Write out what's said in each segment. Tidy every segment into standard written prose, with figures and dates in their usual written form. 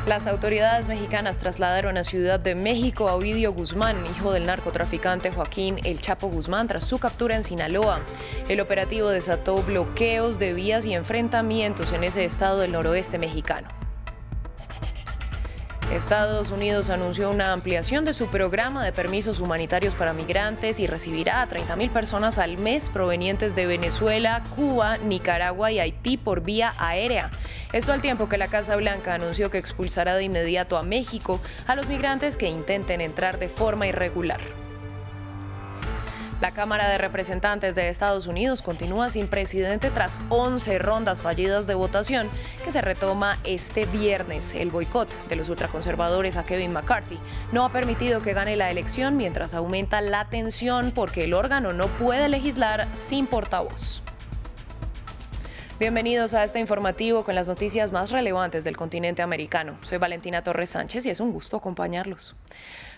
Las autoridades mexicanas trasladaron a Ciudad de México a Ovidio Guzmán, hijo del narcotraficante Joaquín El Chapo Guzmán, tras su captura en Sinaloa. El operativo desató bloqueos de vías y enfrentamientos en ese estado del noroeste mexicano. Estados Unidos anunció una ampliación de su programa de permisos humanitarios para migrantes y recibirá a 30.000 personas al mes provenientes de Venezuela, Cuba, Nicaragua y Haití por vía aérea. Esto al tiempo que la Casa Blanca anunció que expulsará de inmediato a México a los migrantes que intenten entrar de forma irregular. La Cámara de Representantes de Estados Unidos continúa sin presidente tras 11 rondas fallidas de votación que se retoma este viernes. El boicot de los ultraconservadores a Kevin McCarthy no ha permitido que gane la elección, mientras aumenta la tensión porque el órgano no puede legislar sin portavoz. Bienvenidos a este informativo con las noticias más relevantes del continente americano. Soy Valentina Torres Sánchez y es un gusto acompañarlos.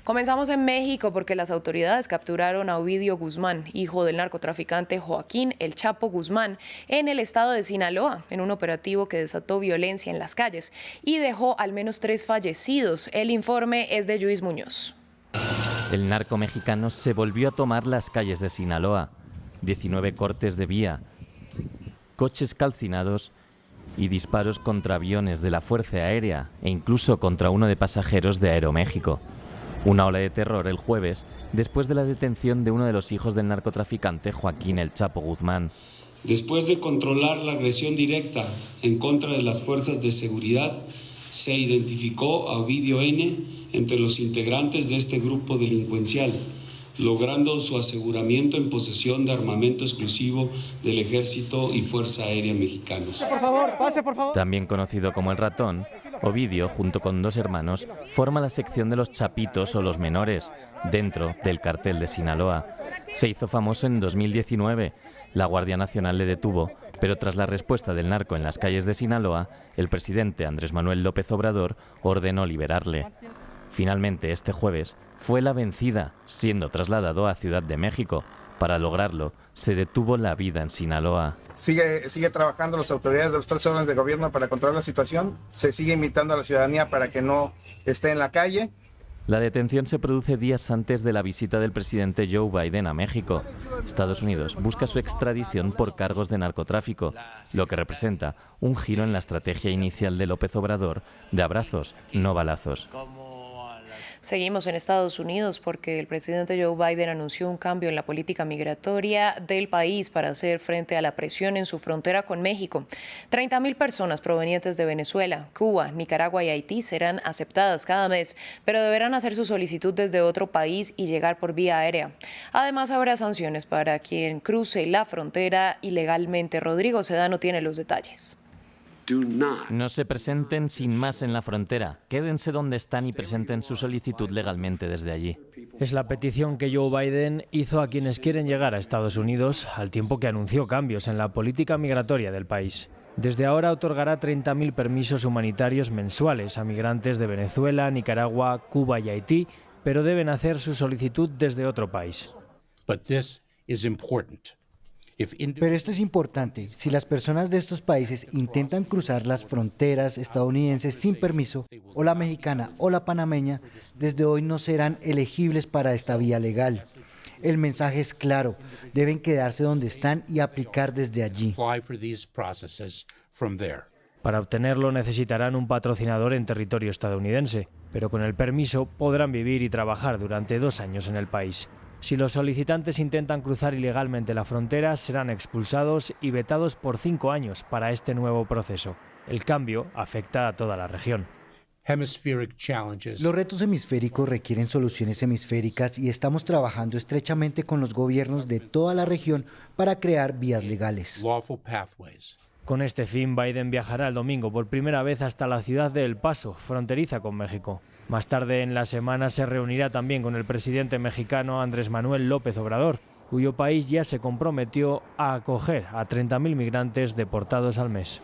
Comenzamos en México porque las autoridades capturaron a Ovidio Guzmán, hijo del narcotraficante Joaquín El Chapo Guzmán, en el estado de Sinaloa, en un operativo que desató violencia en las calles y dejó al menos 3 fallecidos. El informe es de Luis Muñoz. El narco mexicano se volvió a tomar las calles de Sinaloa. 19 cortes de vía, coches calcinados y disparos contra aviones de la Fuerza Aérea e incluso contra uno de pasajeros de Aeroméxico. Una ola de terror el jueves después de la detención de uno de los hijos del narcotraficante Joaquín El Chapo Guzmán. Después de controlar la agresión directa en contra de las fuerzas de seguridad, se identificó a Ovidio N. entre los integrantes de este grupo delincuencial, logrando su aseguramiento en posesión de armamento exclusivo del Ejército y Fuerza Aérea Mexicanos. Por favor, pase, por favor. También conocido como el Ratón, Ovidio, junto con 2 hermanos, forma la sección de los chapitos o los menores, dentro del cartel de Sinaloa. Se hizo famoso en 2019. La Guardia Nacional le detuvo, pero tras la respuesta del narco en las calles de Sinaloa, el presidente Andrés Manuel López Obrador ordenó liberarle. Finalmente, este jueves, fue la vencida, siendo trasladado a Ciudad de México. Para lograrlo, se detuvo la vida en Sinaloa. Sigue trabajando las autoridades de los 3 órdenes de gobierno para controlar la situación. Se sigue invitando a la ciudadanía para que no esté en la calle. La detención se produce días antes de la visita del presidente Joe Biden a México. Estados Unidos busca su extradición por cargos de narcotráfico, lo que representa un giro en la estrategia inicial de López Obrador de abrazos, no balazos. Seguimos en Estados Unidos porque el presidente Joe Biden anunció un cambio en la política migratoria del país para hacer frente a la presión en su frontera con México. 30.000 personas provenientes de Venezuela, Cuba, Nicaragua y Haití serán aceptadas cada mes, pero deberán hacer su solicitud desde otro país y llegar por vía aérea. Además, habrá sanciones para quien cruce la frontera ilegalmente. Rodrigo Sedano tiene los detalles. No se presenten sin más en la frontera. Quédense donde están y presenten su solicitud legalmente desde allí. Es la petición que Joe Biden hizo a quienes quieren llegar a Estados Unidos, al tiempo que anunció cambios en la política migratoria del país. Desde ahora otorgará 30.000 permisos humanitarios mensuales a migrantes de Venezuela, Nicaragua, Cuba y Haití, pero deben hacer su solicitud desde otro país. Pero esto es importante. Si las personas de estos países intentan cruzar las fronteras estadounidenses sin permiso, o la mexicana o la panameña, desde hoy no serán elegibles para esta vía legal. El mensaje es claro, deben quedarse donde están y aplicar desde allí. Para obtenerlo necesitarán un patrocinador en territorio estadounidense, pero con el permiso podrán vivir y trabajar durante 2 años en el país. Si los solicitantes intentan cruzar ilegalmente la frontera, serán expulsados y vetados por 5 años para este nuevo proceso. El cambio afecta a toda la región. Los retos hemisféricos requieren soluciones hemisféricas y estamos trabajando estrechamente con los gobiernos de toda la región para crear vías legales. Con este fin, Biden viajará el domingo por primera vez hasta la ciudad de El Paso, fronteriza con México. Más tarde en la semana se reunirá también con el presidente mexicano Andrés Manuel López Obrador, cuyo país ya se comprometió a acoger a 30.000 migrantes deportados al mes.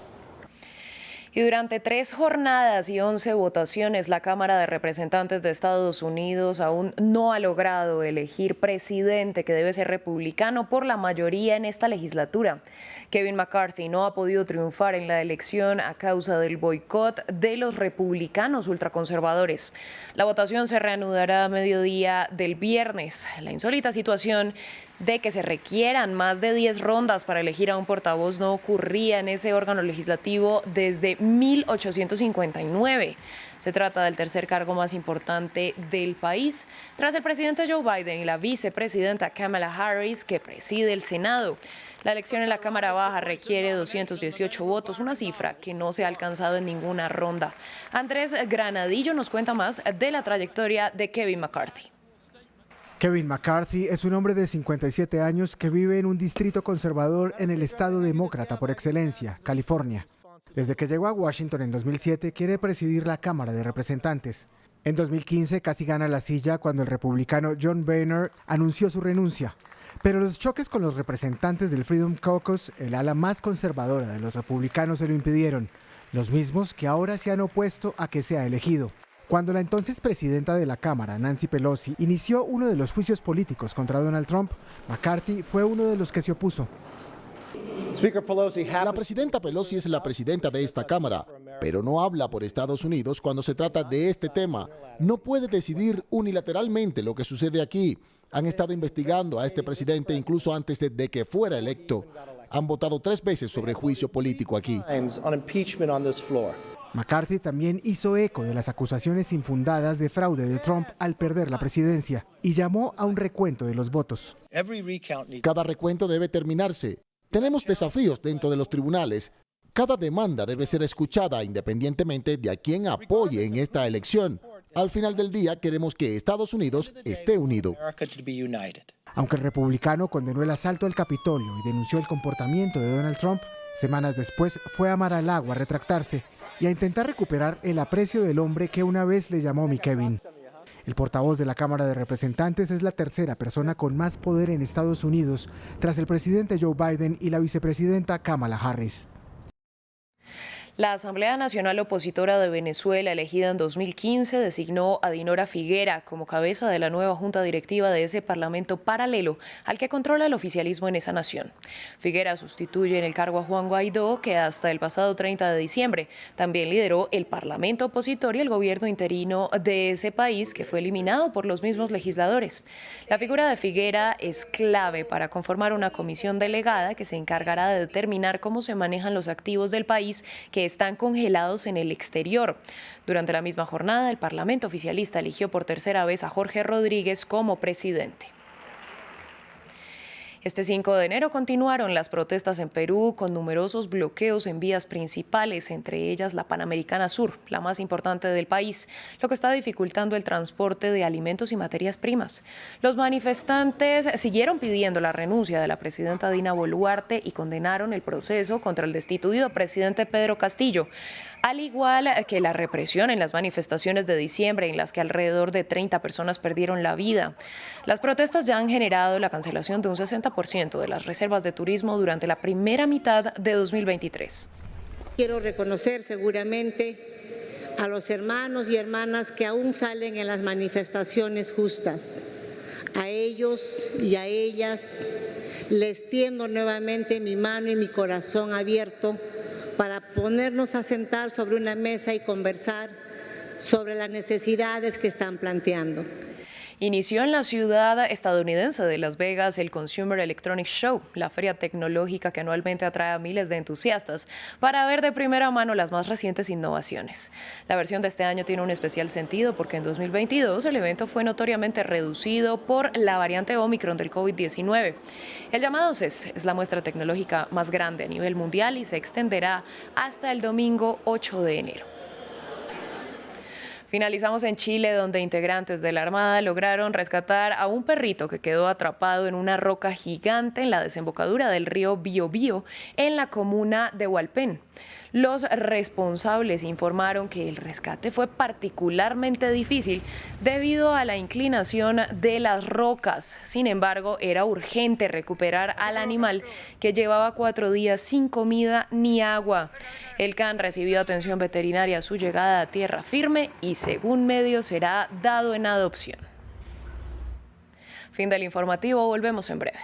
Y durante 3 jornadas y 11 votaciones, la Cámara de Representantes de Estados Unidos aún no ha logrado elegir presidente que debe ser republicano por la mayoría en esta legislatura. Kevin McCarthy no ha podido triunfar en la elección a causa del boicot de los republicanos ultraconservadores. La votación se reanudará a mediodía del viernes. La insólita situación de que se requieran más de 10 rondas para elegir a un portavoz no ocurría en ese órgano legislativo desde 1859. Se trata del tercer cargo más importante del país, tras el presidente Joe Biden y la vicepresidenta Kamala Harris, que preside el Senado. La elección en la Cámara Baja requiere 218 votos, una cifra que no se ha alcanzado en ninguna ronda. Andrés Granadillo nos cuenta más de la trayectoria de Kevin McCarthy. Kevin McCarthy es un hombre de 57 años que vive en un distrito conservador en el estado demócrata por excelencia, California. Desde que llegó a Washington en 2007, quiere presidir la Cámara de Representantes. En 2015 casi gana la silla cuando el republicano John Boehner anunció su renuncia. Pero los choques con los representantes del Freedom Caucus, el ala más conservadora de los republicanos, se lo impidieron. Los mismos que ahora se han opuesto a que sea elegido. Cuando la entonces presidenta de la Cámara, Nancy Pelosi, inició uno de los juicios políticos contra Donald Trump, McCarthy fue uno de los que se opuso. La presidenta Pelosi es la presidenta de esta Cámara, pero no habla por Estados Unidos cuando se trata de este tema. No puede decidir unilateralmente lo que sucede aquí. Han estado investigando a este presidente incluso antes de que fuera electo. Han votado 3 veces sobre juicio político aquí. McCarthy también hizo eco de las acusaciones infundadas de fraude de Trump al perder la presidencia y llamó a un recuento de los votos. Cada recuento debe terminarse. Tenemos desafíos dentro de los tribunales. Cada demanda debe ser escuchada independientemente de a quién apoye en esta elección. Al final del día queremos que Estados Unidos esté unido. Aunque el republicano condenó el asalto al Capitolio y denunció el comportamiento de Donald Trump, semanas después fue a mar al agua a retractarse y a intentar recuperar el aprecio del hombre que una vez le llamó mi Kevin. El portavoz de la Cámara de Representantes es la tercera persona con más poder en Estados Unidos, tras el presidente Joe Biden y la vicepresidenta Kamala Harris. La Asamblea Nacional Opositora de Venezuela, elegida en 2015, designó a Dinora Figuera como cabeza de la nueva junta directiva de ese parlamento paralelo al que controla el oficialismo en esa nación. Figuera sustituye en el cargo a Juan Guaidó, que hasta el pasado 30 de diciembre también lideró el parlamento opositor y el gobierno interino de ese país, que fue eliminado por los mismos legisladores. La figura de Figuera es clave para conformar una comisión delegada que se encargará de determinar cómo se manejan los activos del país que están congelados en el exterior. Durante la misma jornada, el Parlamento oficialista eligió por tercera vez a Jorge Rodríguez como presidente. Este 5 de enero continuaron las protestas en Perú con numerosos bloqueos en vías principales, entre ellas la Panamericana Sur, la más importante del país, lo que está dificultando el transporte de alimentos y materias primas. Los manifestantes siguieron pidiendo la renuncia de la presidenta Dina Boluarte y condenaron el proceso contra el destituido presidente Pedro Castillo, al igual que la represión en las manifestaciones de diciembre en las que alrededor de 30 personas perdieron la vida. Las protestas ya han generado la cancelación de un 60% de las reservas de turismo durante la primera mitad de 2023. Quiero reconocer seguramente a los hermanos y hermanas que aún salen en las manifestaciones justas. A ellos y a ellas les tiendo nuevamente mi mano y mi corazón abierto para ponernos a sentar sobre una mesa y conversar sobre las necesidades que están planteando. Inició en la ciudad estadounidense de Las Vegas el Consumer Electronics Show, la feria tecnológica que anualmente atrae a miles de entusiastas para ver de primera mano las más recientes innovaciones. La versión de este año tiene un especial sentido porque en 2022 el evento fue notoriamente reducido por la variante Omicron del COVID-19. El llamado CES es la muestra tecnológica más grande a nivel mundial y se extenderá hasta el domingo 8 de enero. Finalizamos en Chile, donde integrantes de la Armada lograron rescatar a un perrito que quedó atrapado en una roca gigante en la desembocadura del río Biobío, en la comuna de Hualpén. Los responsables informaron que el rescate fue particularmente difícil debido a la inclinación de las rocas. Sin embargo, era urgente recuperar al animal, que llevaba 4 días sin comida ni agua. El can recibió atención veterinaria a su llegada a tierra firme y, según medios, será dado en adopción. Fin del informativo, volvemos en breve.